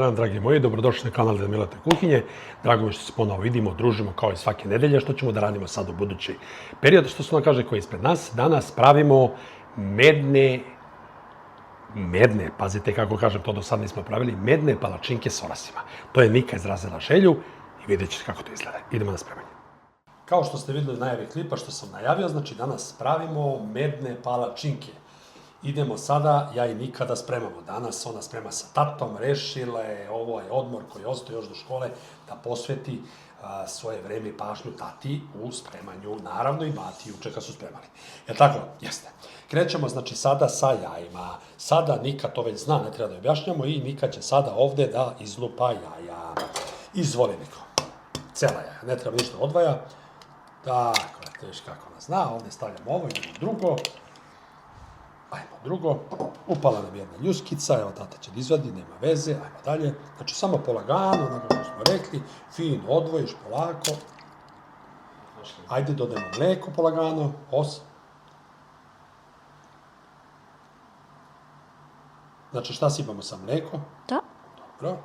dan, dragi moji, dobrodošli na kanal Deda Mileta kuhinje. Drago mi što se ponovo vidimo, družimo kao i svake nedelje, što ćemo da radimo sad u budući period, što se nam kaže koji je ispred nas. Danas pravimo medne, pazite kako kažem, to do sad nismo pravili, medne palačinke s orasima. To je Nika izrazila želju i vidjet ćete kako to izgleda. Idemo na spremanje. Kao što ste videli u najavi klipa što sam najavio, znači danas pravimo medne palačinke. Idemo sada, ja i Nika da spremamo. Danas ona sprema sa tatom, rešila je ovaj odmor koji je ostao još do škole da posveti svoje vreme i pažnju tati u spremanju, naravno i mati juče kad su spremali. Je tako? Jeste. Krećemo znači sada sa jajima. Sada Nika to već zna, ne treba da objašnjamo i Nika će sada ovde da izlupa jaja. Izvoli Niko. Cela jaja, ne treba ništa odvaja. Tako, vidiš kako ona zna, ovde stavljamo ovo, idemo drugo. Ajmo drugo, upala nam jedna ljuskica, evo tata će da izvadi, nema veze, ajmo dalje. Znači samo polagano, onako kako smo rekli, fino odvojiš polako. Ajde dodajemo mleko polagano, Znači šta sipamo sa mleko? Da. Dobro.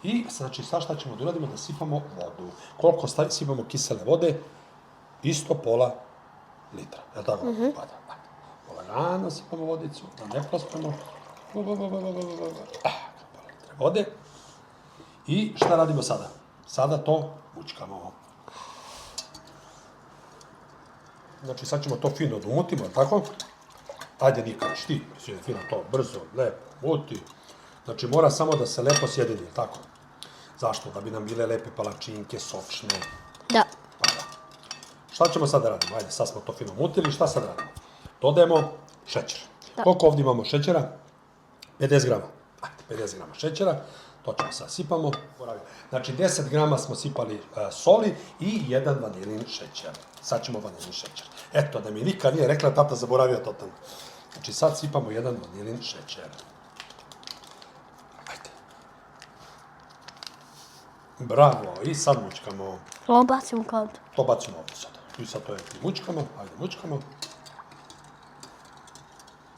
I znači sad šta ćemo da uradimo? Da sipamo vodu. Koliko sipamo kisele vode? Isto pola litra, je li tako? Polagano sipamo vodicu, da ne prospemo. Vode. I šta radimo sada? Sada to mućkamo. Znači sad ćemo to fino da umutimo, tako? Ajde Nika, ti, fino to, brzo, lepo, muti. Znači mora samo da se lepo sjedini, tako? Zašto? Da bi nam bile lepe palačinke, sočne. Da. Pa da. Šta ćemo sad da radimo? Ajde, sad smo to fino mutili, šta sad radimo? Dodajemo šećer. Da. Koliko ovdje imamo šećera? 50 grama. Ajde, 50 grama šećera. To ćemo sad sipamo. Znači 10 grama smo sipali soli i jedan vanilin šećer. Sad ćemo vanilin šećer. Eto, da mi Nika nije rekla, tata zaboravio totalno. Znači sad sipamo jedan vanilin šećer. Ajde. Bravo. I sad mućkamo. Ovo bacimo kod. To bacimo ovdje sad. I sad to je mućkamo. Ajde, mućkamo.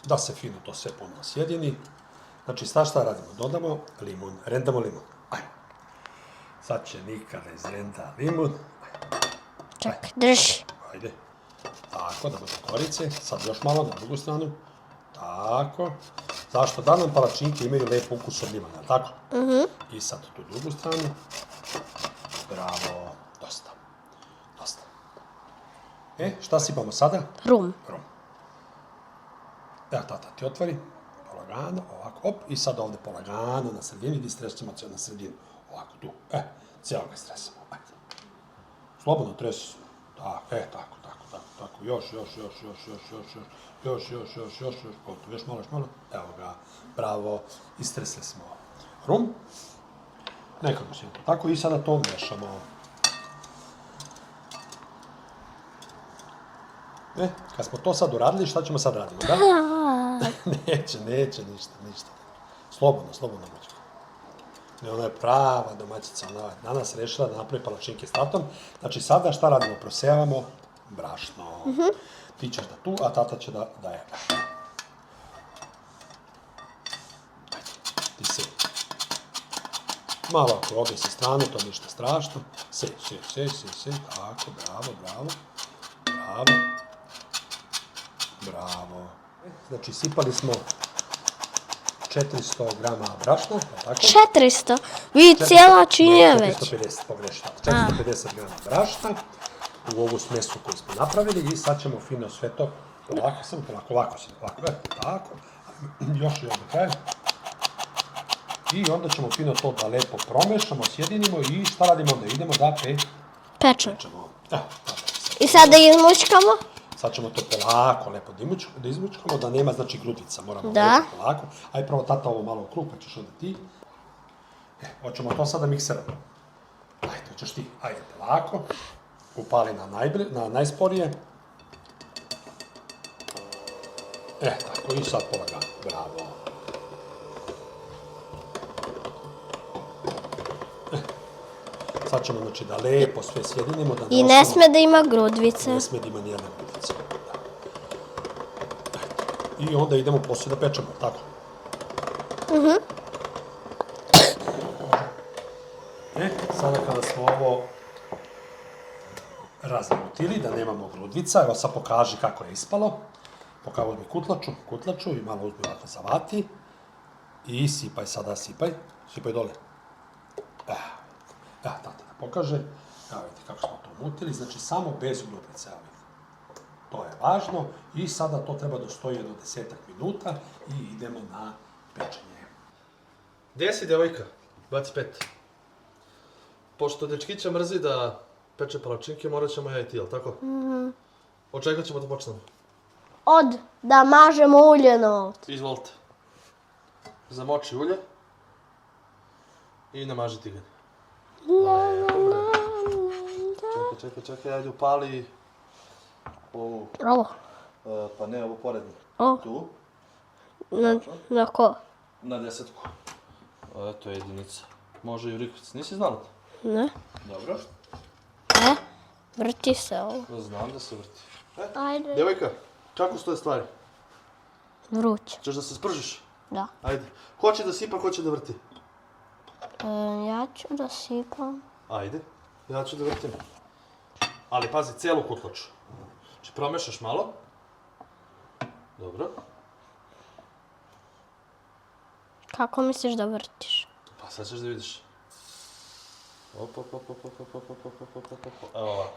Da se fino to sve ponovno sjedini. Znači, šta radimo? Dodamo limun, rendamo limun. Ajmo. Sad će Nika da izrenda limun. Čekaj, drži. Ajde. Tako, da bude korice. Sad još malo na drugu stranu. Tako. Zašto? Da nam palačinke imaju lep ukus od limuna, tako? I sad tu drugu stranu. Bravo. Dosta. Dosta. Šta sipamo sada? Rum. Rum. Evo, tata ti otvori, polagano, ovako, op, i sad ovde polagano na sredini, gdje stresamo cijel na sredinu, ovako tu, cijelo ga stresamo, ajde. Slobodno tresi, tako, još, malo, evo ga, bravo, istresli smo rum, nekako se tako, i sada to mešamo. Kad smo to sad uradili, šta ćemo sad radimo, da? Neće, ništa. Slobodno mućka. Ona je prava domaćica, ona je danas rešila da napravi palačinke s tatom. Znači sada šta radimo? Prosevamo brašno. Ti ćeš da tu, a tata će da daje. Ajde, ti sej. Malo ako ovdje sa strane, to ništa strašno. Sej, tako, bravo. Bravo. Znači, sipali smo 400 grama brašna, tako? 400? Vi cijela činje već. 450, pogrešno. 450 grama brašna u ovu smesu koju smo napravili i sad ćemo fino sve to, ovako, tako, još i ovdje kraj. I onda ćemo fino to da lepo promešamo, sjedinimo i šta radimo onda? Idemo da pečemo. I sad da izmučkamo? Sad ćemo to polako, lepo da izmučkamo, da nema, znači, grudica, moramo lepo polako. Ajde prvo tata ovo malo u krug, pa ćeš onda ti. Hoćemo to sad da mikseramo. Ajde, hoćeš ti, ajde polako. Upali na najsporije. Tako, i sad polagano, bravo. Sad ćemo, znači, da lepo sve sjedinimo. I ne sme da ima grudvice. Ne sme da ima nijedne grudvice. I onda idemo poslije da pečemo, tako? sada kada smo ovo razmutili, da nemamo grudvica, evo sad pokaži kako je ispalo. Uzmi kutlaču i malo uzmi ovako zavati. I sipaj sada, sipaj dole. Tata da pokaže. Evo vidite kako smo to umutili, znači samo bez grudvice, evo vidite. To je važno i sada to treba da stoji jedno 10 minuta i idemo na pečenje. Gdje si, djevojka? Baci 5. Pošto dečkića mrzi da peče palačinke, morat ćemo ja i ti, jel tako? Od čega ćemo da počnemo? Od da mažemo ulje na ovdje. Izvolite. Zamoči ulje i namaži tigan. Čekaj, ajde upali ovu, Ovo. pa ne, ovo poredno. O. Tu, Na ko? na 10. To je jedinica. Može i u rikvic. Nisi znala to? Ne. Dobro. Vrti se ovo. Znam da se vrti. Ajde. Djevojka, kako stoje stvari? Vruće. Češ da se spržiš? Da. Ajde. Ko će da sipa, ko će da vrti? Ja ću da sipam. Ajde. Ja ću da vrtim. Ali pazi, celu kutlaču. Znači promešaš malo. Dobro. Kako misliš da vrtiš? Pa sad ćeš da vidiš. Evo ovako.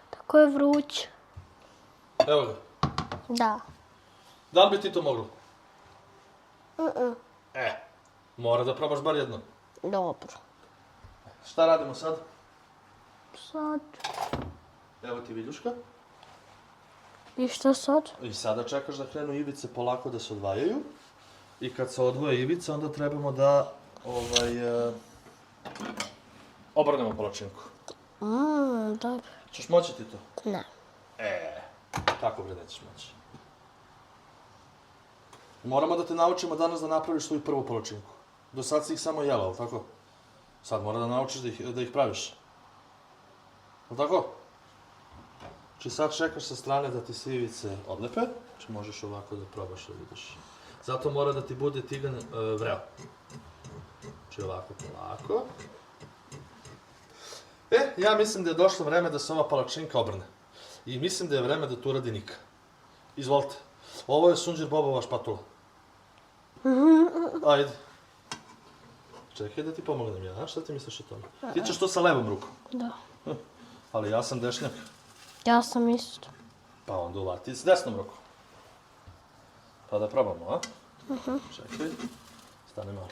Tako je vruće. Evo ga. Da. Da li bi ti to moglo? Mora da probaš bar jedno. Dobro. Šta radimo sad? Sad. Evo ti viljuška. I što sad? I sada čekaš da krenu ivice polako da se odvajaju. I kad se odvoje ivice, onda trebamo da obrnemo palačinku. Dobro. Češ moći ti to? Ne. Kako bre nećeš moći? Moramo da te naučimo danas da napraviš svoju prvu palačinku. Do sad si ih samo jela, ali tako? Sad mora da naučiš da ih praviš. Ali tako? Znači sad čekaš sa strane da ti se ivice odlepe. Znači možeš ovako da probaš da vidiš. Zato mora da ti bude tigan vreo. Znači ovako polako. Ja mislim da je došlo vreme da se ova palačinka obrne. I mislim da je vreme da to uradi Nika. Izvolite. Ovo je Sunđer Bobova špatula. Ajde. Čekaj da ti pomognem ja, šta ti misliš o tome? Ti ćeš to sa levom rukom. Da. Ali ja sam dešnjak. Ja sam isto. Pa onda uvati s desnom rukom. Pa da probamo, a? Čekaj. Stani malo.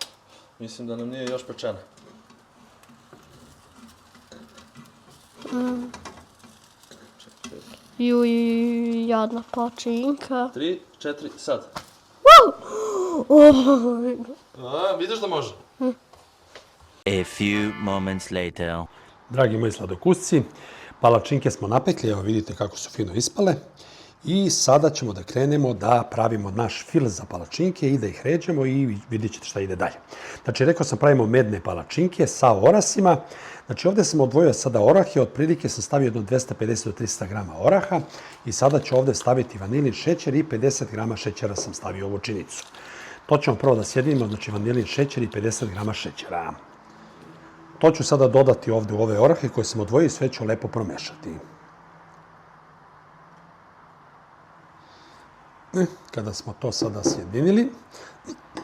Mislim da nam nije još pečena. Juj, jadna palačinka. 3, 4, sad. Vidiš da može? A few moments later. Dragi moji sladokusci, palačinke smo napekli, evo vidite kako su fino ispale. I sada ćemo da krenemo da pravimo naš fil za palačinke i da ih ređemo i vidjet ćete šta ide dalje. Znači, rekao sam pravimo medne palačinke sa orasima. Znači, ovdje sam odvojio sada orahe, otprilike sam stavio jedno 250 do 300 grama oraha i sada ću ovdje staviti vanilin šećer i 50 grama šećera sam stavio u ovu činicu. To ćemo prvo da sjedinimo, znači vanilin šećer i 50 grama šećera. To ću sada dodati ovdje u ove orahe koje sam odvojio i sve ću lepo promešati. Kada smo to sada sjedinili,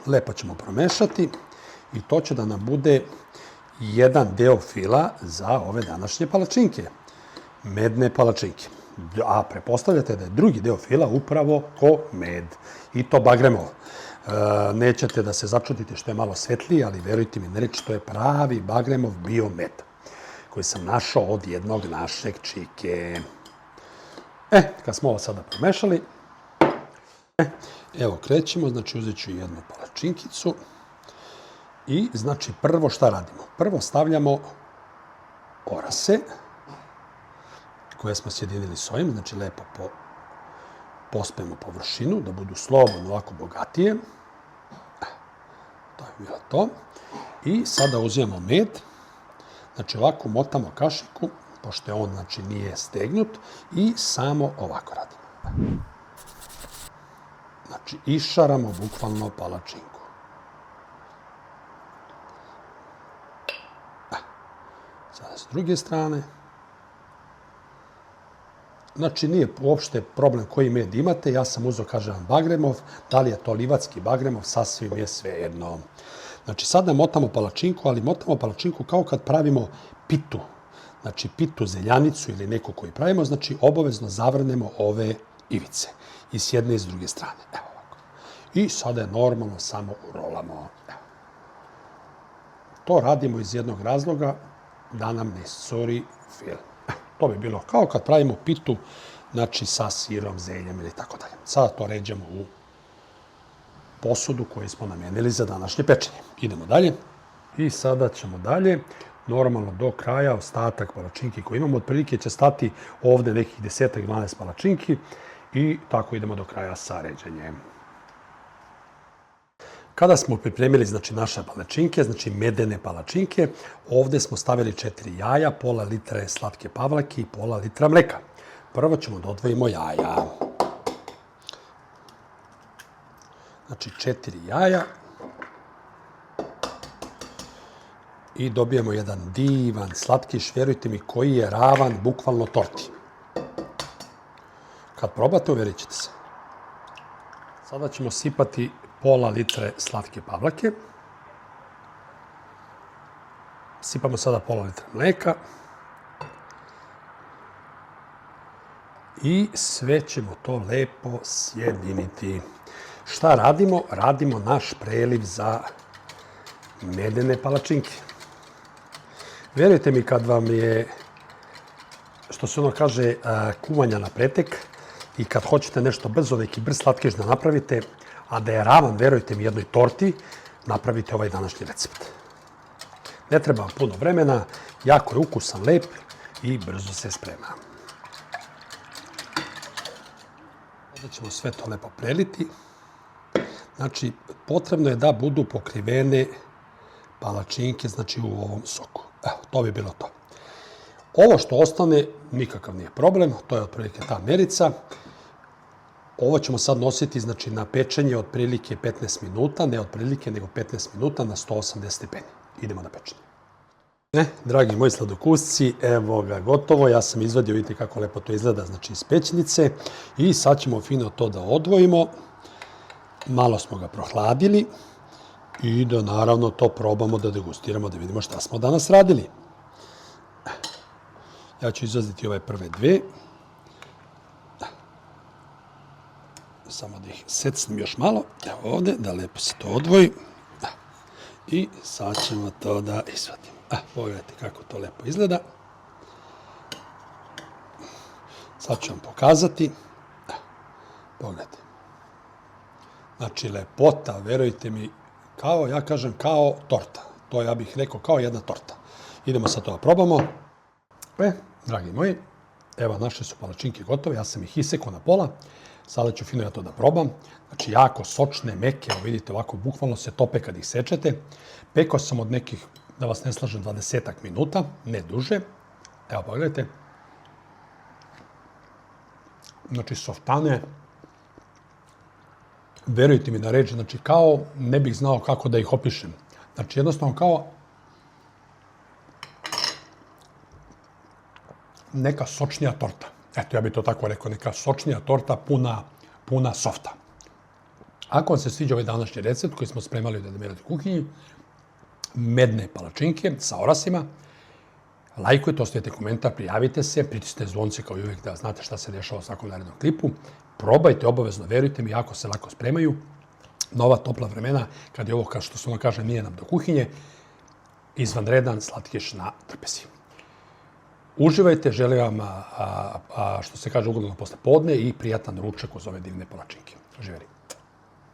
lepo ćemo promešati i to će da nam bude jedan deo fila za ove današnje palačinke, medne palačinke. A prepostavljate da je drugi deo fila upravo ko med i to bagremov. Nećete da se začudite što je malo svetliji, ali verujte mi, ne reći, to je pravi bagremov bio med koji sam našao od jednog našeg čike. Kad smo ovo sada promešali, evo krećemo, znači uzet ću jednu palačinkicu i znači prvo šta radimo? Prvo stavljamo orase koje smo sjedinili s ovim, znači lepo pospemo površinu da budu slobodno ovako bogatije. To je bilo to. I sada uzimamo med, znači ovako motamo kašiku, pošto on znači nije stegnut i samo ovako radimo. Znači, išaramo bukvalno palačinku. Sada s druge strane. Znači, nije uopšte problem koji med imate. Ja sam uzeo, kažem vam, bagremov. Da li je to livatski bagremov, sasvim je svejedno. Znači, sada motamo palačinku, ali motamo palačinku kao kad pravimo pitu. Znači, pitu, zeljanicu ili neku koju pravimo. Znači, obavezno zavrnemo ove ivice. I s jedne i s druge strane. Evo ovako. I sada je normalno samo urolamo. Evo. To radimo iz jednog razloga da nam ne curi film. To bi bilo kao kad pravimo pitu, znači sa sirom, zeljem ili tako dalje. Sada to ređamo u posudu koju smo namenili za današnje pečenje. Idemo dalje. I sada ćemo dalje. Normalno do kraja ostatak palačinki koji imamo. Otprilike će stati ovde nekih 10-12 palačinki i tako idemo do kraja sa ređenjem. Kada smo pripremili znači, naše palačinke, znači medene palačinke, ovde smo stavili 4 jaja, pola litre slatke pavlake i pola litra mleka. Prvo ćemo da odvojimo jaja. Znači 4 jaja. I dobijemo jedan divan slatkiš, vjerujte mi, koji je ravan bukvalno torti. Kad probate, uvjerit ćete se. Sada ćemo sipati pola litre slatke pavlake. Sipamo sada pola litra mleka. I sve ćemo to lepo sjediniti. Šta radimo? Radimo naš preliv za medene palačinke. Vjerujte mi kad vam je, što se ono kaže, kuvanja na pretek i kad hoćete nešto brzo, neki brz slatkiš da napravite, a da je ravan, verujte mi, jednoj torti, napravite ovaj današnji recept. Ne treba vam puno vremena, jako je ukusan, lep i brzo se sprema. Sada ćemo sve to lepo preliti. Znači, potrebno je da budu pokrivene palačinke, znači u ovom soku. Evo, to bi bilo to. Ovo što ostane, nikakav nije problem, to je otprilike ta merica. Ovo ćemo sad nositi znači, na pečenje otprilike 15 minuta, ne otprilike, nego 15 minuta na 180 stepeni. Idemo na pečenje. Dragi moji sladokusci, evo ga gotovo. Ja sam izvadio, vidite kako lepo to izgleda, znači iz pećnice. I sad ćemo fino to da odvojimo. Malo smo ga prohladili i da naravno to probamo da degustiramo, da vidimo šta smo danas radili. Ja ću izvaditi ove prve dve. Samo da ih secnem još malo. Evo ovde, da lepo se to odvoji. I sad ćemo to da izvadimo. Pogledajte kako to lepo izgleda. Sad ću vam pokazati. Pogledajte. Znači, lepota, verujte mi, kao, ja kažem, kao torta. To ja bih rekao kao jedna torta. Idemo sad to da probamo. Dragi moji, evo naše su palačinke gotove, ja sam ih isekao na pola. Sada ću fino ja to da probam. Znači, jako sočne, meke, evo vidite, ovako bukvalno se tope kad ih sečete. Pekao sam od nekih, da vas ne slažem, 20 minuta, ne duže. Evo, pogledajte. Znači, softane, verujte mi na reč, znači, kao, ne bih znao kako da ih opišem. Znači, jednostavno kao neka sočnija torta. Eto, ja bih to tako rekao, neka sočnija torta puna softa. Ako vam se sviđa ovaj današnji recept koji smo spremali u Dedemerovoj kuhinji, medne palačinke sa orasima, lajkujte, ostavite komentar, prijavite se, pritisnite zvonce kao i uvijek da znate šta se dešava u svakom narednom klipu. Probajte obavezno, verujte mi, jako se lako spremaju. Nova topla vremena, kad je ovo, kao što se ono kaže, nije nam do kuhinje, izvanredan slatkiš na trpezi. Uživajte, želim vam, što se kaže, ugodno posle podne i prijatan ručak uz ove divne palačinke. Živjeli.